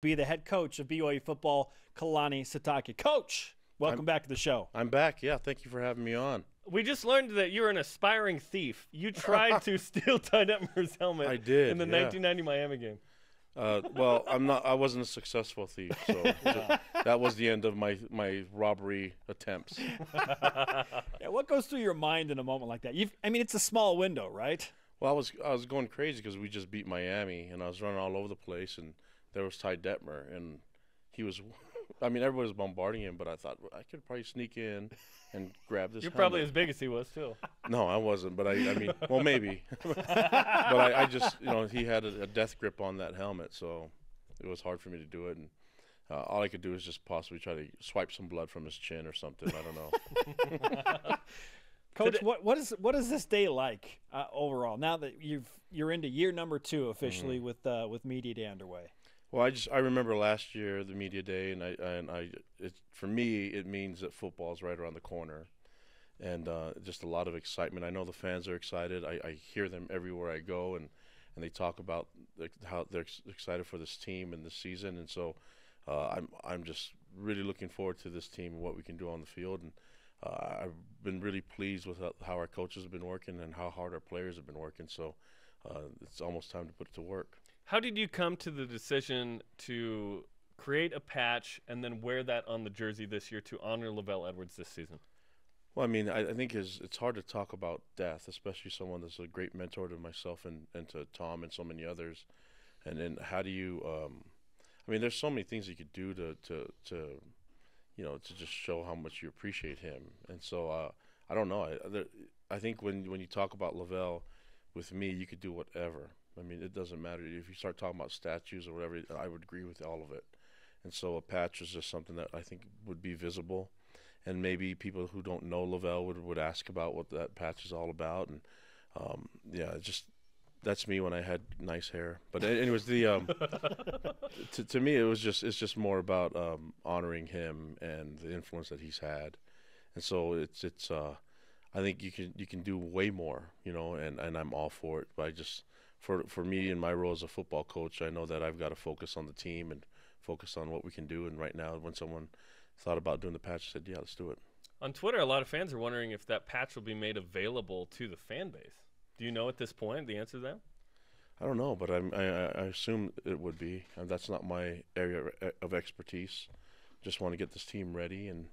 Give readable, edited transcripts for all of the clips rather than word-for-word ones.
be the head coach of BYU football, Kalani Sitake. Coach, welcome back to the show. I'm back. Yeah, thank you for having me on. We just learned that you're an aspiring thief. You tried to steal Ty Detmer's helmet. I did, in the 1990 Miami game. Well, I wasn't a successful thief, so that was the end of my robbery attempts. Yeah, what goes through your mind in a moment like that? It's a small window, right? Well, I was going crazy because we just beat Miami, and I was running all over the place, and there was Ty Detmer, and he was. Everybody was bombarding him, but I thought I could probably sneak in and grab this. You're helmet. probably as big as he was too. No, I wasn't, but well, maybe. But I just, he had a death grip on that helmet, so it was hard for me to do it. And all I could do is just possibly try to swipe some blood from his chin or something. I don't know. Coach, what is this day like overall? Now that you're into year number 2 officially with Media Day underway. Well, I remember last year the media day, for me it means that football is right around the corner, and just a lot of excitement. I know the fans are excited. I hear them everywhere I go, and they talk about how they're excited for this team and this season, and so I'm just really looking forward to this team and what we can do on the field, and I've been really pleased with how our coaches have been working and how hard our players have been working. So it's almost time to put it to work. How did you come to the decision to create a patch and then wear that on the jersey this year to honor Lavelle Edwards this season? Well, I think it's hard to talk about death, especially someone that's a great mentor to myself and to Tom and so many others. And then how do you there's so many things you could do to just show how much you appreciate him. And so I don't know. I think when you talk about Lavelle with me, you could do whatever. It doesn't matter. If you start talking about statues or whatever, I would agree with all of it. And so a patch is just something that I think would be visible. And maybe people who don't know Lavelle would ask about what that patch is all about. And, that's me when I had nice hair. But anyways, to me, it's just more about honoring him and the influence that he's had. And so I think you can do way more, and I'm all for it. But I just, for me in my role as a football coach, I know that I've got to focus on the team and focus on what we can do. And right now, when someone thought about doing the patch, I said, yeah, let's do it. On Twitter, a lot of fans are wondering if that patch will be made available to the fan base. Do you know at this point the answer to that? I don't know, but I assume it would be. And that's not my area of expertise. Just want to get this team ready, and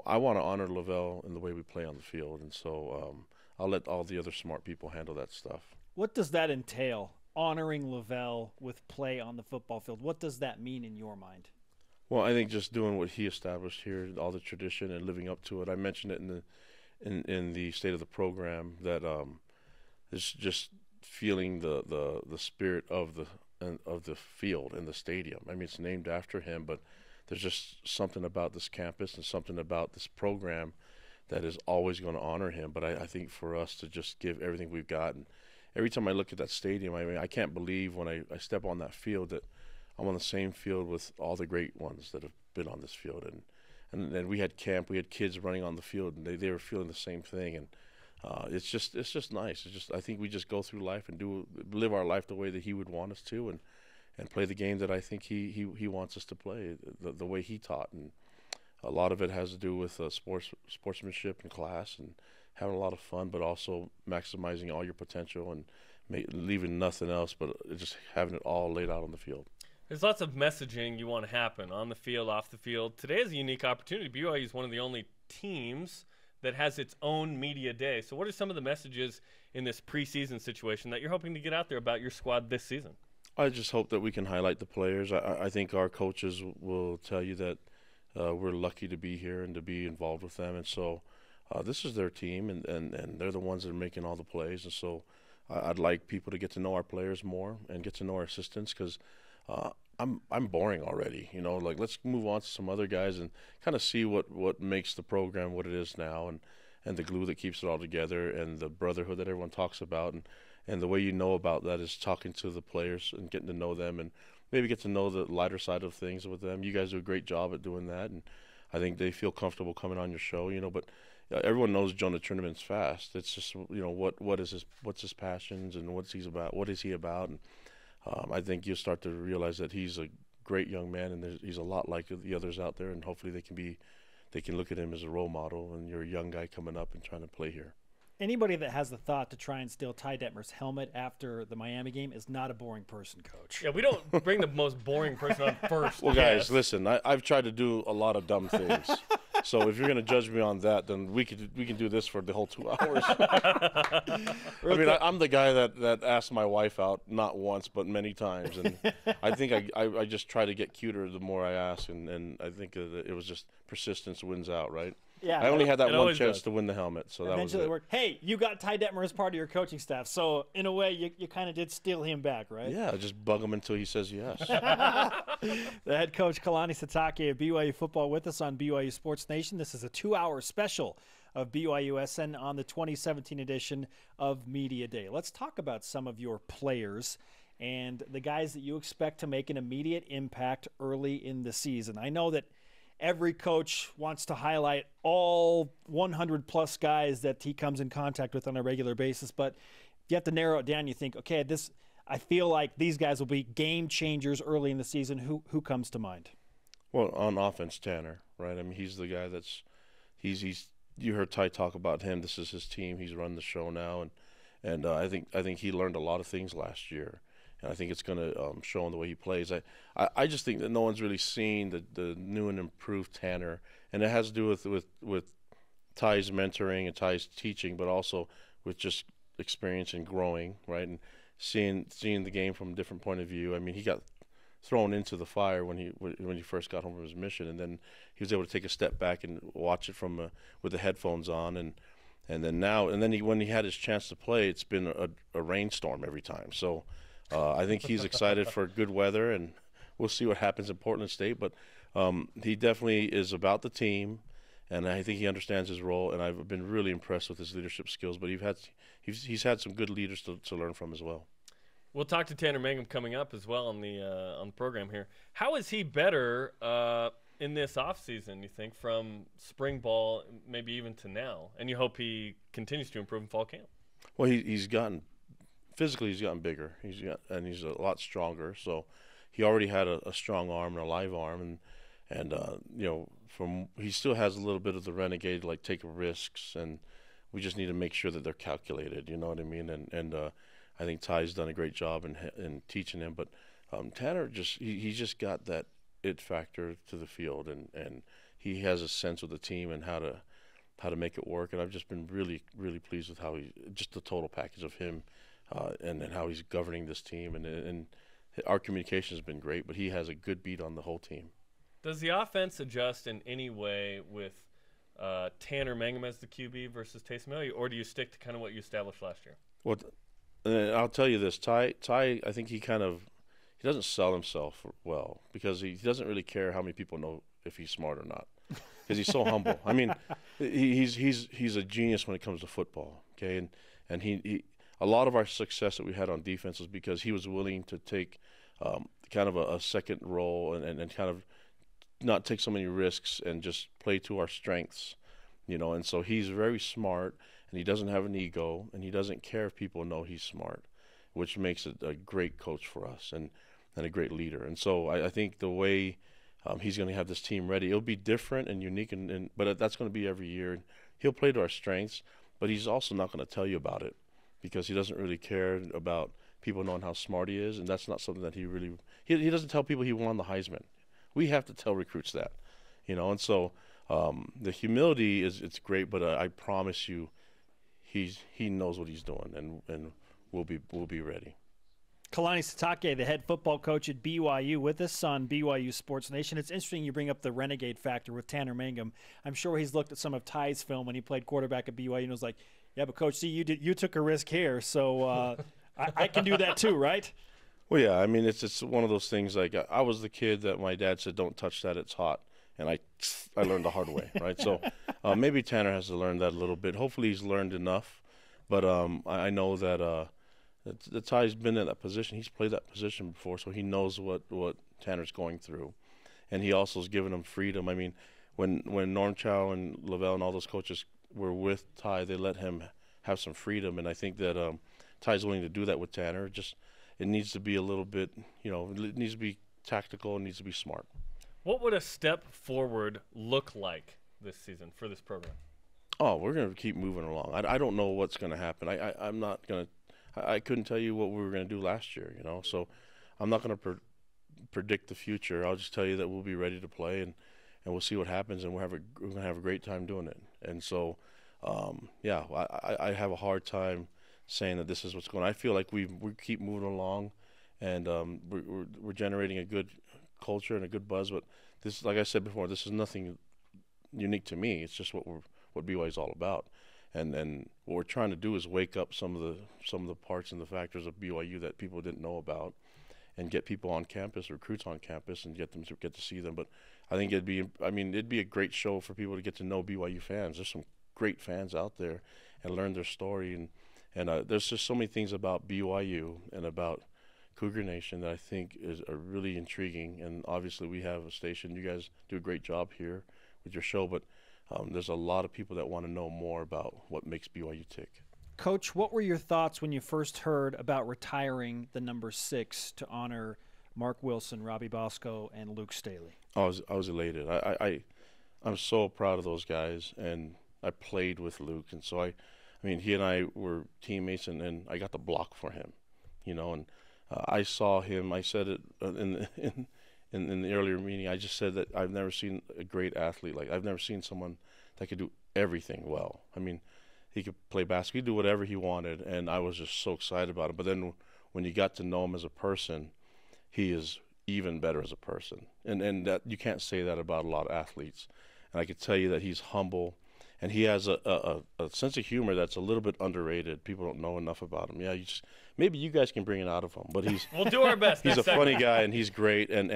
I want to honor Lavelle in the way we play on the field. And so I'll let all the other smart people handle that stuff. What does that entail, honoring Lavelle with play on the football field? What does that mean in your mind? Well, I think just doing what he established here, all the tradition and living up to it. I mentioned it in the state of the program that it's just feeling the spirit of the field and the stadium. It's named after him, but there's just something about this campus and something about this program that is always going to honor him. But I think for us to just give everything we've got, and every time I look at that stadium, I can't believe when I step on that field that I'm on the same field with all the great ones that have been on this field. And we had camp, we had kids running on the field, and they were feeling the same thing. And it's just nice. I think we just go through life and live our life the way that he would want us to, and play the game that I think he wants us to play, the way he taught. And a lot of it has to do with sportsmanship and class and having a lot of fun, but also maximizing all your potential and leaving nothing else, but just having it all laid out on the field. There's lots of messaging you want to happen on the field, off the field. Today is a unique opportunity. BYU is one of the only teams that has its own media day. So what are some of the messages in this preseason situation that you're hoping to get out there about your squad this season? I just hope that we can highlight the players. I think our coaches will tell you that we're lucky to be here and to be involved with them. And so this is their team, and they're the ones that are making all the plays. And so I'd like people to get to know our players more and get to know our assistants, because I'm boring already. Let's move on to some other guys and kind of see what makes the program what it is now, and the glue that keeps it all together, and the brotherhood that everyone talks about. And the way you know about that is talking to the players and getting to know them, and maybe get to know the lighter side of things with them. You guys do a great job at doing that, and I think they feel comfortable coming on your show. But everyone knows Jonah Trinnaman's fast. It's just what's his passions and what is he about, and I think you'll start to realize that he's a great young man, and he's a lot like the others out there, and hopefully they can look at him as a role model, and you're a young guy coming up and trying to play here. Anybody that has the thought to try and steal Ty Detmer's helmet after the Miami game is not a boring person, Coach. Yeah, we don't bring the most boring person on first. Well, guys, listen, I've tried to do a lot of dumb things. So if you're going to judge me on that, then we can do this for the whole 2 hours. I mean, I'm the guy that asked my wife out not once but many times, and I think I just try to get cuter the more I ask, and I think it was just persistence wins out, right? Yeah, I only had that one chance does. to win the helmet, so that was it. Worked. Hey, you got Ty Detmer as part of your coaching staff, so in a way, you kind of did steal him back, right? Yeah, just bug him until he says yes. The head coach, Kalani Sitake of BYU football, with us on BYU Sports Nation. This is a 2-hour special of BYUSN on the 2017 edition of Media Day. Let's talk about some of your players and the guys that you expect to make an immediate impact early in the season. I know that every coach wants to highlight all 100-plus guys that he comes in contact with on a regular basis, but you have to narrow it down. You think, okay, I feel like these guys will be game changers early in the season. Who comes to mind? Well, on offense, Tanner, right? I mean, he's the guy he's you heard Ty talk about him. This is his team. He's run the show now, and I think he learned a lot of things last year. And I think it's going to show in the way he plays. I just think that no one's really seen the new and improved Tanner, and it has to do with Ty's mentoring and Ty's teaching, but also with just experience and growing, right? And seeing the game from a different point of view. I mean, he got thrown into the fire when he first got home from his mission, and then he was able to take a step back and watch it from with the headphones on, and then when he had his chance to play, it's been a rainstorm every time. So. I think he's excited for good weather, and we'll see what happens in Portland State. But he definitely is about the team, and I think he understands his role. And I've been really impressed with his leadership skills. But he's had some good leaders to learn from as well. We'll talk to Tanner Mangum coming up as well on the program here. How is he better in this offseason, you think, from spring ball maybe even to now? And you hope he continues to improve in fall camp. Well, he's gotten. Physically, he's gotten bigger. He's a lot stronger. So he already had a strong arm and a live arm, and he still has a little bit of the renegade, like take risks, and we just need to make sure that they're calculated. You know what I mean? And I think Ty's done a great job in teaching him. But Tanner he's just got that it factor to the field, and he has a sense of the team and how to make it work. And I've just been really, really pleased with just the total package of him. And how he's governing this team, and our communication has been great, but he has a good beat on the whole team. Does the offense adjust in any way with Tanner Mangum as the QB versus Taysom Hill, or do you stick to kind of what you established last year? Well, I'll tell you this, Ty, I think he doesn't sell himself well, because he doesn't really care how many people know if he's smart or not, because he's so humble. I mean, he's a genius when it comes to football, okay, and he a lot of our success that we had on defense was because he was willing to take kind of a second role and kind of not take so many risks and just play to our strengths, and so he's very smart, and he doesn't have an ego, and he doesn't care if people know he's smart, which makes it a great coach for us and a great leader. And so I think the way he's going to have this team ready, it'll be different and unique, but that's going to be every year. He'll play to our strengths, but he's also not going to tell you about it, because he doesn't really care about people knowing how smart he is, and that's not something that he doesn't tell people he won the Heisman. We have to tell recruits that, and so the humility it's great, but I promise you he knows what he's doing, and we'll be ready. Kalani Sitake, the head football coach at BYU, with us on BYU Sports Nation. It's interesting you bring up the renegade factor with Tanner Mangum. I'm sure he's looked at some of Ty's film when he played quarterback at BYU and was like, yeah, but Coach, see, you took a risk here, so I can do that too, right? Well, yeah, I mean, it's one of those things, like I was the kid that my dad said, don't touch that, it's hot, and I learned the hard way, right? So maybe Tanner has to learn that a little bit. Hopefully he's learned enough, but I know that Ty's been in that position. He's played that position before, so he knows what Tanner's going through, and he also has given him freedom. I mean, when Norm Chow and Lavelle and all those coaches were with Ty, they let him have some freedom, and I think that Ty's willing to do that with Tanner. It needs to be a little bit, it needs to be tactical, it needs to be smart. What would a step forward look like this season for this program? Oh, we're going to keep moving along. I don't know what's going to happen. I'm not going to. I couldn't tell you what we were going to do last year, you know. So I'm not going to predict the future. I'll just tell you that we'll be ready to play, and we'll see what happens, and we're going to have a great time doing it. And so, yeah, I have a hard time saying that this is what's going on. I feel like we keep moving along, and we're generating a good culture and a good buzz. But this, like I said before, this is nothing unique to me. It's just what BYU is all about. And what we're trying to do is wake up some of the parts and the factors of BYU that people didn't know about, and get people on campus, recruits on campus, and get to see them. But I think it'd be a great show for people to get to know BYU fans. There's some great fans out there, and learn their story. And there's just so many things about BYU and about Cougar Nation that I think are really intriguing. And obviously we have a station. You guys do a great job here with your show, but there's a lot of people that want to know more about what makes BYU tick. Coach, what were your thoughts when you first heard about retiring the number 6 to honor Mark Wilson, Robbie Bosco, and Luke Staley? I was elated. I'm so proud of those guys, and I played with Luke, and so I mean, he and I were teammates, and I got the block for him, you know, and I saw him. I said it in the earlier meeting. I just said that I've never seen a great athlete. Like, I've never seen someone that could do everything well. I mean, he could play basketball, he could do whatever he wanted, and I was just so excited about it. But then when you got to know him as a person, he is even better as a person. And that you can't say that about a lot of athletes. And I could tell you that he's humble, and he has a sense of humor that's a little bit underrated. People don't know enough about him. Yeah, maybe you guys can bring it out of him. But we'll do our best. He's a funny guy, and he's great. And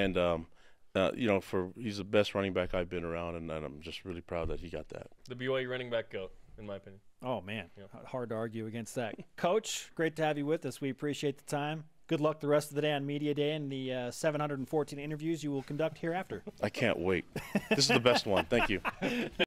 you know, he's the best running back I've been around, and I'm just really proud that he got that. The BYU running back GOAT, in my opinion. Oh, man, hard to argue against that. Coach, great to have you with us. We appreciate the time. Good luck the rest of the day on Media Day and the 714 interviews you will conduct hereafter. I can't wait. This is the best one. Thank you.